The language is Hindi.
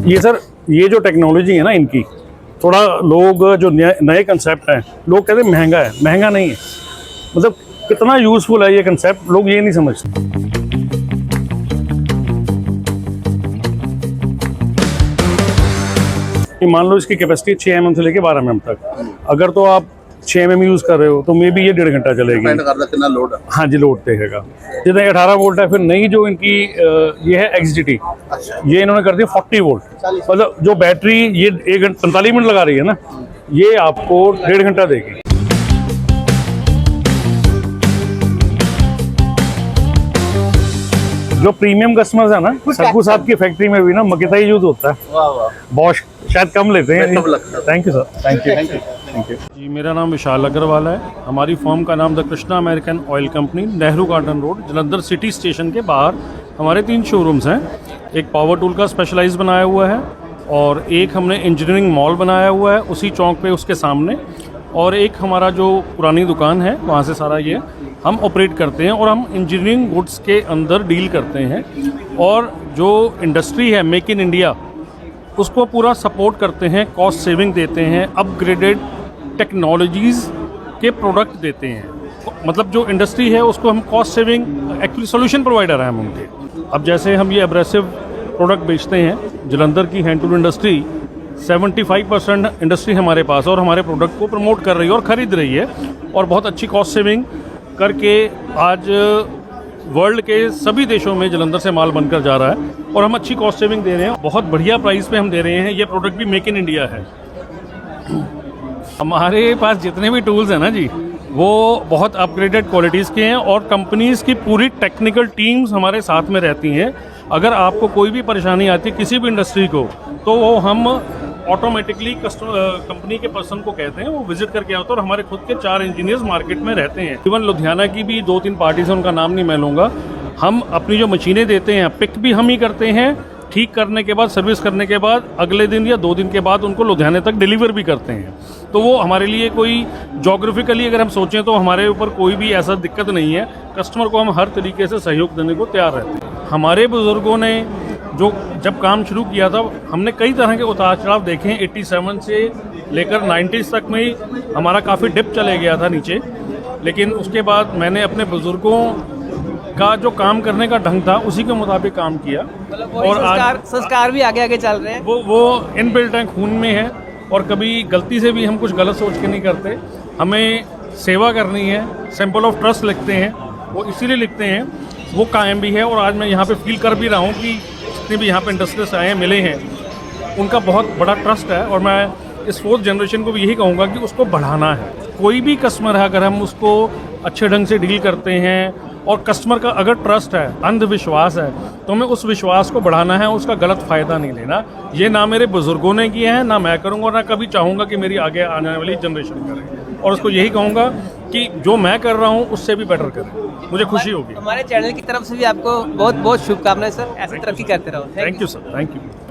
ये सर, ये जो टेक्नोलॉजी है ना इनकी, थोड़ा लोग जो नए कंसेप्ट हैं, लोग कहते हैं महंगा है। महंगा नहीं है, मतलब कितना यूज़फुल है ये कंसेप्ट, लोग ये नहीं समझते। मान लो इसकी कैपेसिटी 6 mm से लेके 12 mm तक, अगर तो आप 6 mm यूज़ कर रहे हो तो मे बी ये 1.5 घंटा चलेगी। कितना लोड है? हाँ जी, लोड देखेगा। जितना 18 वोल्ट है। फिर नई जो इनकी ये है XGT, ये इन्होंने कर दिया 40 वोल्ट। मतलब जो बैटरी ये 1 घंटा 45 मिनट लगा रही है ना, ये आपको 1.5 घंटा देगी। जो प्रीमियम कस्टमर्स है ना, सरकू साहब की फैक्ट्री में भी ना मकेता ही यूज होता है। बॉश शायद कम लेते हैं। Thank you sir, thank you ji. मेरा नाम विशाल अग्रवाल है। हमारी फर्म का नाम the Krishna American oil company, Nehru garden road, Jalandhar city station के बाहर हमारे 3 शोरूम्स हैं। एक पावर टूल का स्पेशलाइज बनाया हुआ है, और एक हमने इंजीनियरिंग मॉल बनाया हुआ है उसी चौक पे उसके सामने, और एक हमारा जो पुरानी दुकान है वहाँ से सारा ये हम ऑपरेट करते हैं। और हम इंजीनियरिंग गुड्स के अंदर डील करते हैं, और जो इंडस्ट्री है मेक इन इंडिया उसको पूरा सपोर्ट करते हैं, कॉस्ट सेविंग देते हैं, अपग्रेडेड टेक्नोलॉजीज़ के प्रोडक्ट देते हैं। मतलब जो इंडस्ट्री है उसको हम cost saving actually solution provider हैं हम उनके। अब जैसे हम ये एब्रेसिव प्रोडक्ट बेचते हैं, जलंधर की हैंड टूल इंडस्ट्री 75% इंडस्ट्री हमारे पास, और हमारे प्रोडक्ट को प्रमोट कर रही है और ख़रीद रही है, और बहुत अच्छी कॉस्ट सेविंग करके आज वर्ल्ड के सभी देशों में जलंधर से माल बनकर जा रहा है, और हम अच्छी कॉस्ट सेविंग दे रहे हैं। बहुत बढ़िया प्राइस पे हम दे रहे हैं। ये प्रोडक्ट भी मेक इन इंडिया है। हमारे पास जितने भी टूल्स हैं ना जी, वो बहुत अपग्रेडेड क्वालिटीज़ के हैं, और कंपनीज़ की पूरी टेक्निकल टीम्स हमारे साथ में रहती हैं। अगर आपको कोई भी परेशानी आती है किसी भी इंडस्ट्री को, तो वो हम ऑटोमेटिकली कंपनी के पर्सन को कहते हैं, वो विजिट करके आता है, और हमारे खुद के 4 इंजीनियर्स मार्केट में रहते हैं। इवन लुधियाना की भी 2-3 पार्टीज हैं, उनका नाम नहीं मैं लूँगा। हम अपनी जो मशीनें देते हैं, पिक भी हम ही करते हैं, ठीक करने के बाद, सर्विस करने के बाद अगले दिन या 2 दिन के बाद उनको लुधियाने तक डिलीवर भी करते हैं। तो वो हमारे लिए कोई जोग्राफिकली अगर हम सोचें तो हमारे ऊपर कोई भी ऐसा दिक्कत नहीं है। कस्टमर को हम हर तरीके से सहयोग देने को तैयार रहते हैं। हमारे बुज़ुर्गों ने जो जब काम शुरू किया था, हमने कई तरह के उतार चढ़ाव देखे हैं। 87 से लेकर 90s तक में ही हमारा काफ़ी डिप चले गया था नीचे, लेकिन उसके बाद मैंने अपने बुज़ुर्गों का जो काम करने का ढंग था उसी के मुताबिक काम किया। और संस्कार भी आगे आगे चल रहे हैं, वो इनबिल्ट है, खून में है, और कभी गलती से भी हम कुछ गलत सोच के नहीं करते। हमें सेवा करनी है। सिंबल ऑफ ट्रस्ट लिखते हैं, वो इसीलिए लिखते हैं, वो कायम भी है। और आज मैं यहाँ पे फील कर भी रहा हूँ कि जितने भी यहाँ पे इंडस्ट्रियलिस्ट आए हैं, मिले हैं, उनका बहुत बड़ा ट्रस्ट है। और मैं इस 4th जनरेशन को भी यही कहूँगा कि उसको बढ़ाना है। कोई भी कस्टमर है, अगर हम उसको अच्छे ढंग से डील करते हैं, और कस्टमर का अगर ट्रस्ट है, अंधविश्वास है, तो हमें उस विश्वास को बढ़ाना है, उसका गलत फ़ायदा नहीं लेना। ये ना मेरे बुज़ुर्गों ने किया है, ना मैं करूँगा, ना कभी चाहूँगा कि मेरी आगे आने वाली जनरेशन करे। और उसको यही कहूँगा कि जो मैं कर रहा हूँ उससे भी बेटर करें, मुझे खुशी होगी। हमारे चैनल की तरफ से भी आपको बहुत बहुत शुभकामनाएं सर। ऐसे तरक्की करते रहो। Thank you sir, thank you.